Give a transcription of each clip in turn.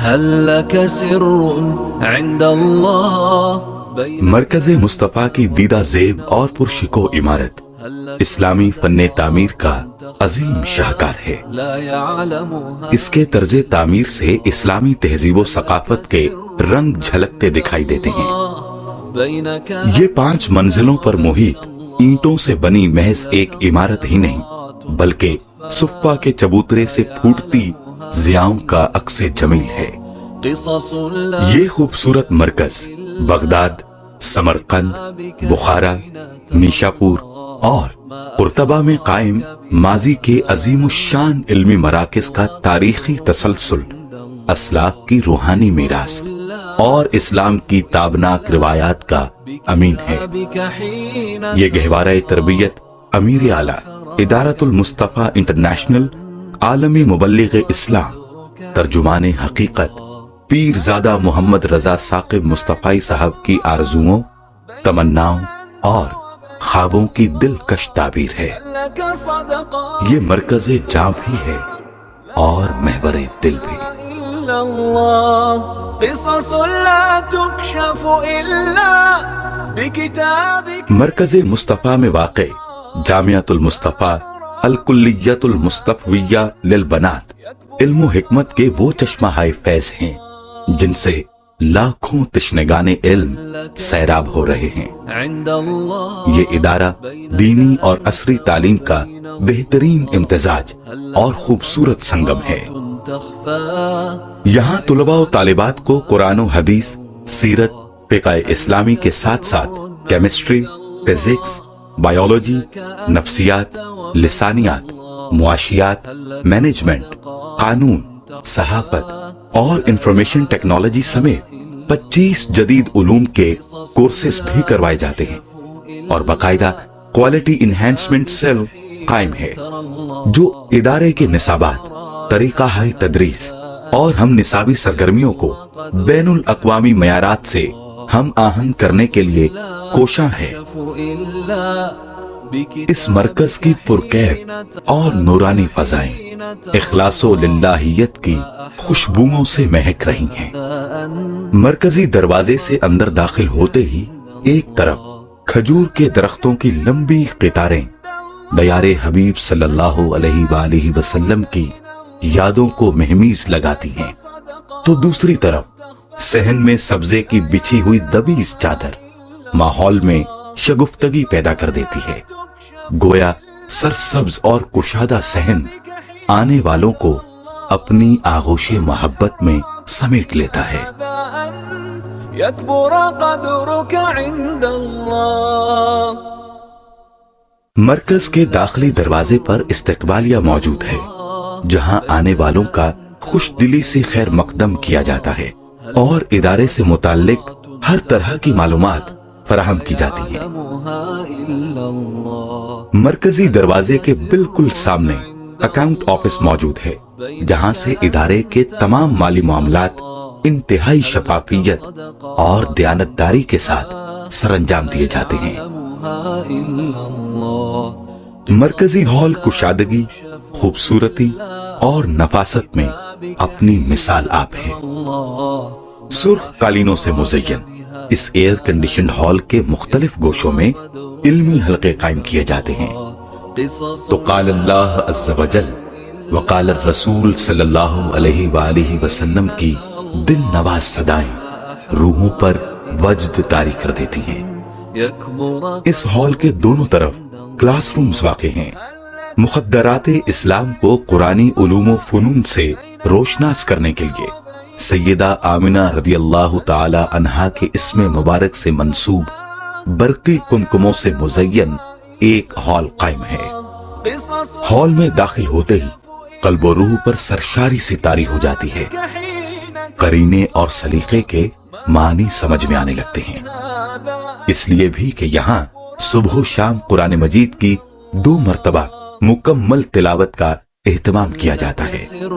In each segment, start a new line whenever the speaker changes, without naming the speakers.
هل لك سر عند الله
مرکز مصطفیٰ کی دیدہ زیب اور پرشکو عمارت اسلامی فن تعمیر کا عظیم شاہکار ہے۔
لا يعلمها
اس کے طرز تعمیر سے اسلامی تہذیب و ثقافت کے رنگ جھلکتے دکھائی دیتے ہیں۔
بينك
یہ 5 منزلوں پر محیط اینٹوں سے بنی محض ایک عمارت ہی نہیں بلکہ صفہ کے چبوترے سے پھوٹتی ضیاؤں کا عکس جمیل ہے۔
قصص لا
یہ خوبصورت مرکز بغداد، سمرقند، بخارا، نیشاپور اور قرطبہ میں قائم ماضی کے عظیم الشان علمی مراکز کا تاریخی تسلسل، اسلاف کی روحانی میراث اور اسلام کی تابناک روایات کا امین ہے۔
بك حين
یہ گہوارہ تربیت امیر اعلیٰ ادارت المصطفیٰ انٹرنیشنل عالمی مبلغ اسلام ترجمان حقیقت پیرزادہ محمد رضا ثاقب مصطفی صاحب کی آرزوؤں، تمناؤں اور خوابوں کی دلکش تعبیر ہے۔
لك صدقة
یہ مرکز جاں بھی ہے اور محور دل بھی۔
إلا الله قصص لا تكشف إلا بكتابك
مرکز مصطفیٰ میں واقع جامعۃ المصطفیٰ الکلیۃ المصطفیہ للبنات علم و حکمت کے وہ چشمہ ہائے فیض ہیں جن سے لاکھوں تشنگان علم سیراب ہو رہے ہیں۔
عند الله
یہ ادارہ دینی اور عصری تعلیم کا بہترین امتزاج اور خوبصورت سنگم ہے۔
تخفى
یہاں طلباء و طالبات کو قرآن و حدیث، سیرت، فقہ اسلامی کے ساتھ ساتھ کیمسٹری، فزکس، بایولوجی، نفسیات، لسانیات، معاشیات، مینجمنٹ، قانون، صحافت اور انفارمیشن ٹیکنالوجی سمیت 25 جدید علوم کے کورسز بھی کروائے جاتے ہیں اور باقاعدہ کوالٹی انہینسمنٹ سیل قائم ہے جو ادارے کے نصابات، طریقہ تدریس اور ہم نصابی سرگرمیوں کو بین الاقوامی معیارات سے ہم آہنگ کرنے کے لیے کوشاں ہے۔
إلا
اس مرکز کی پرکیف اور نورانی فضائیں اخلاص و للہیت کی خوشبوؤں سے مہک رہی ہیں۔ مرکزی دروازے سے اندر داخل ہوتے ہی ایک طرف کھجور کے درختوں کی لمبی قطاریں دیار حبیب صلی اللہ علیہ وآلہ وسلم کی یادوں کو مہمیز لگاتی ہیں تو دوسری طرف صحن میں سبزے کی بچھی ہوئی دبیز چادر ماحول میں شگفتگی پیدا کر دیتی ہے، گویا سرسبز اور کشادہ صحن آنے والوں کو اپنی آغوش محبت میں سمیٹ لیتا ہے۔
أن يكبر قدرك عند الله
مرکز کے داخلی دروازے پر استقبالیہ موجود ہے جہاں آنے والوں کا خوش دلی سے خیر مقدم کیا جاتا ہے اور ادارے سے متعلق ہر طرح کی معلومات فراہم کی جاتی ہیں۔
يعلمها إلا الله
مرکزی دروازے کے بالکل سامنے اکاؤنٹ آفس موجود ہے جہاں سے ادارے کے تمام مالی معاملات انتہائی شفافیت اور دیانتداری کے ساتھ سر انجام دیے جاتے ہیں۔
يعلمها إلا الله
مرکزی ہال کشادگی، خوبصورتی اور نفاست میں اپنی مثال آپ ہے۔ سرخ قالینوں سے مزین اس ایئر کنڈیشنڈ ہال کے مختلف گوشوں میں علمی حلقے قائم کیے جاتے ہیں
قصص
تو قال اللہ عز وجل وقال الرسول صلی اللہ علیہ وآلہ وسلم کی دل نواز صدائیں روحوں پر وجد طاری کر دیتی ہیں۔
يكبر
اس ہال کے دونوں طرف کلاس رومز واقع ہیں۔ مخدرات اسلام کو قرآنی علوم و فنون سے روشناس کرنے کے لیے سیدہ آمنہ رضی اللہ تعالی عنہا کے اسم مبارک سے منسوب برقی کمکموں سے مزین ایک ہال قائم ہے۔
قصص
ہال میں داخل ہوتے ہی قلب و روح پر سرشاری سی طاری ہو جاتی ہے،
حين
قرینے اور سلیقے کے معنی سمجھ میں آنے لگتے ہیں۔ اس لیے بھی کہ یہاں صبح و شام قرآن مجید کی 2 مرتبہ مکمل تلاوت کا اہتمام کیا جاتا ہے۔
سر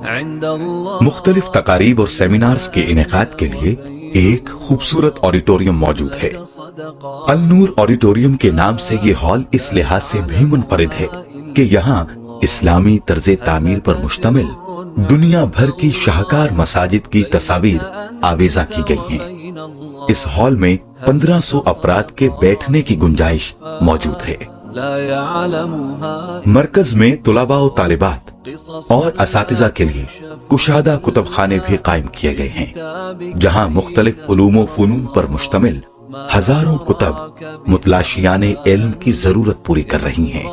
عند الله
مختلف تقاریب اور سیمینارز کے انعقاد کے لیے ایک خوبصورت آڈیٹوریم موجود ہے۔
صدقة
النور آڈیٹوریم کے نام سے یہ ہال اس لحاظ سے بھی منفرد ہے کہ یہاں اسلامی طرز تعمیر پر مشتمل दुनिया भर की शाहकार मसाजिद की तस्वीर आवेजा की गई हैं। इस हॉल में 1500 अफराद के बैठने की गुंजाइश मौजूद है। मरकज में तुलबा और तालिबात और असातिज़ा के लिए कुशादा कुतुबखाने भी कायम किए गए हैं, जहां मुख्तलिफ उलूम व फनून पर मुश्तमिल हजारों कुतब मुतलाशियाने इल्म की जरूरत पूरी कर रही हैं।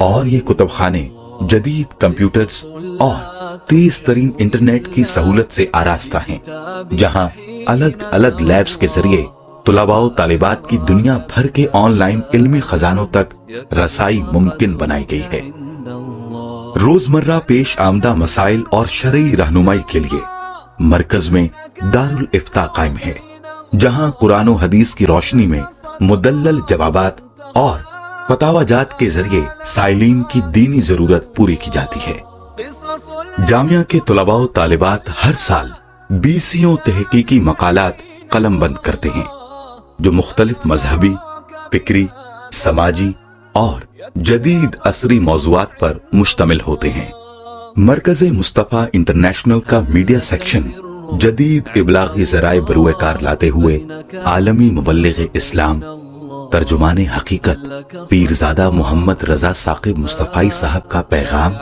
और ये कुतुबखाने जदीद कंप्यूटर्स और तेज तरीन इंटरनेट की सहूलत से आरास्ता हैं, जहां अलग अलग लैब्स के जरिए तुलबा व तालिबात की दुनिया भर के ऑनलाइन इल्मी खजानों तक रसाई मुमकिन बनाई गई है। रोजमर्रा पेश आमदा मसाइल और शरई रहनुमाई के लिए मरकज में दारुल इफ्ता कायम है, जहां कुरान व हदीस की रोशनी में मुदल्लल जवाबात और फतावाजात के जरिए साइलीन की दीनी जरूरत पूरी की जाती है। जामिया के तुलबा व तालिबात हर साल 20 तहकीकी मकालात कलमबंद करते हैं, जो मुख्तलिफ मजहबी, फिक्री, समाजी और जदीद असरी मौज़ूआत पर मुश्तमिल होते हैं। मरकज़ मुस्तफ़ा इंटरनेशनल का मीडिया सेक्शन जदीद इबलागी ज़राए बरूएकार लाते हुए आलमी मुबल्लिग़ इस्लाम, तर्जुमाने हकीकत पीरज़ादा मोहम्मद रजा साकिब मुस्तफ़ाई साहब का पैगाम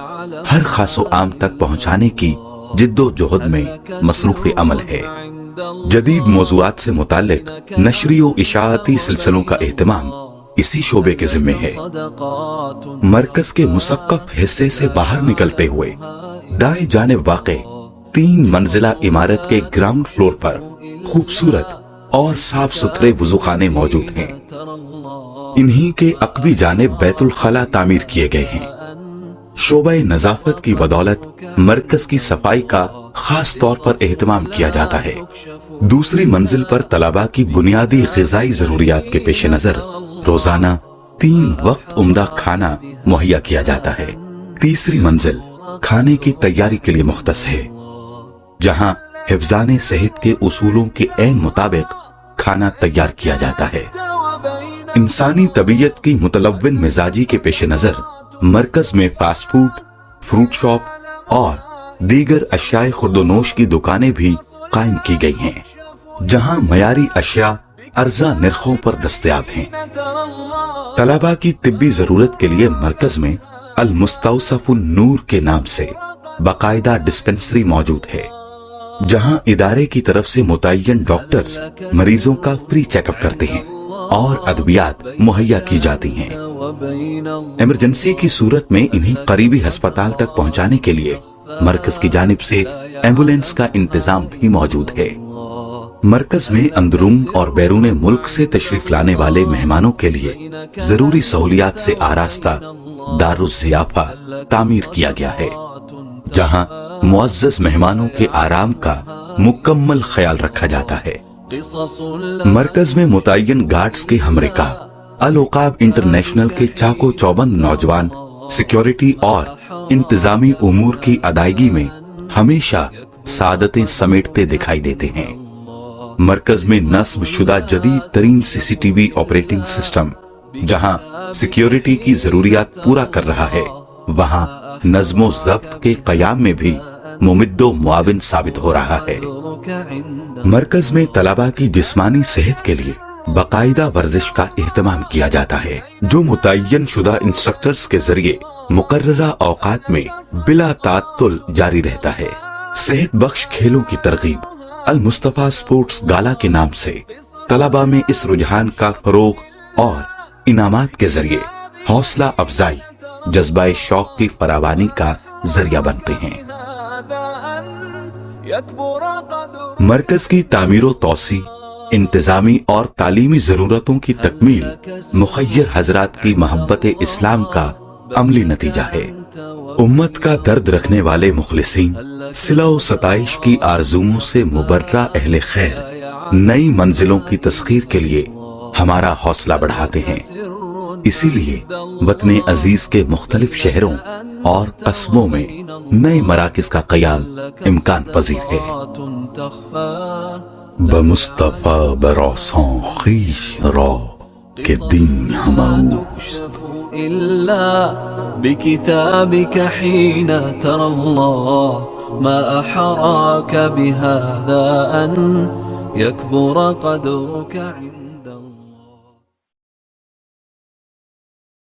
हर खासो आम तक पहुँचाने की जिद्दोजहद में मसरूफ़ अमल है। जदीद मौज़ूआत से मुताल्लिक नशरी व इशाअती सिलसिलों का एहतमाम इसी शोबे के जिम्मे है। मरकज के मुसक्कफ हिस्से से बाहर निकलते हुए दाएं जानिब वाक़े 3 मंजिला इमारत के ग्राउंड फ्लोर पर खूबसूरत और साफ सुथरे वुज़ूखाने मौजूद हैं। इन्हीं के अक़बी जानिब बैतुल खला तामीर किए गए हैं। शोबे नज़ाफ़त की बदौलत मरकज की सफाई का खास तौर पर एहतमाम किया जाता है। दूसरी मंजिल पर तलबा की बुनियादी ग़िज़ाई ज़रूरियात के पेश नज़र रोजाना 3 वक्त उम्दा खाना मुहैया किया जाता है। तीसरी मंजिल खाने की तैयारी के लिए मुख्तस है, जहां हिफ्ज़ाने सेहत के उसूलों के ऐन मुताबिक खाना तैयार किया जाता है। इंसानी तबीयत की मुतलव्विन मिजाजी के पेश नजर मरकज में फास्ट फूड, फ्रूट शॉप और दीगर अशियाए खुर्दोनोश की दुकानें भी कायम की गई हैं, जहां मयारी अशिया अर्जा निर्खों पर दस्तयाब हैं। तलबा की तिब्बी जरूरत के लिए मरकज में अल मुस्तौसफुन नूर के नाम से बाकायदा डिस्पेंसरी मौजूद है, जहां इदारे की तरफ से मुतय्यन डॉक्टर्स मरीजों का फ्री चेकअप करते हैं और अद्वियात मुहैया की जाती हैं। इमरजेंसी की सूरत में इन्हें करीबी अस्पताल तक पहुंचाने के लिए मरकज की जानिब से एम्बुलेंस का इंतजाम भी मौजूद है। मरकज में अंदरून और बैरून मुल्क से तशरीफ लाने वाले मेहमानों के लिए जरूरी सहूलियात से आरास्ता दारुल ज़ियाफ़ा तामीर किया गया है, जहां मुअज़्ज़ज़ मेहमानों के आराम का मुकम्मल ख्याल रखा जाता है। मरकज में मुतय्यन गार्ड्स के हमरिका अल औक़ाब इंटरनेशनल के चाको चौबंद नौजवान सिक्योरिटी और इंतजामी उमूर की अदायगी में हमेशा सादतें समेटते दिखाई देते हैं। मरकज में नस्ब शुदा जदीद तरीन CCTV ऑपरेटिंग सिस्टम, जहां सिक्योरिटी की जरूरियात पूरा कर रहा है, वहां नज़्मो ज़ब्त के क़याम में भी मुमिद्दो मुआविन साबित हो रहा है। मरकज में तलबा की जिस्मानी सेहत के लिए बाकायदा वर्जिश का एहतमाम किया जाता है, जो मुतय्यन शुदा इंस्ट्रक्टर्स के जरिए मुकर्ररा औकात में बिला तात्तुल जारी रहता है। सेहत बख्श खेलों की तरगीब अल मुस्तफ़ा स्पोर्ट्स गाला के नाम से तलबा में इस रुझान का फरोग और इनामात के जरिए हौसला अफजाई, जज्बा शौक की फरावानी का जरिया बनते हैं। मरकज की तामीर तौसी, इंतजामी और तालीमी जरूरतों की तकमील मुखय्यर हजरात की मोहब्बत इस्लाम का अमली नतीजा है। उम्मत का दर्द रखने वाले मुखलिसीन सिला व सताइश की आरज़ुओं से मुबर्रा अहले खैर नई मंजिलों की तस्खीर के लिए हमारा हौसला बढ़ाते हैं। इसीलिए वतन अजीज के मुख्तलिफ शहरों और कस्बों में नए मराकिज का क़याम इम्कान पजीर है। बमुस्तफ़ा बरौसों ख़ीश रो کہ دین ہماؤں
تكشف إلا بكتابك حين ترى الله ما أحراك بهذا أن يكبر قدرك عند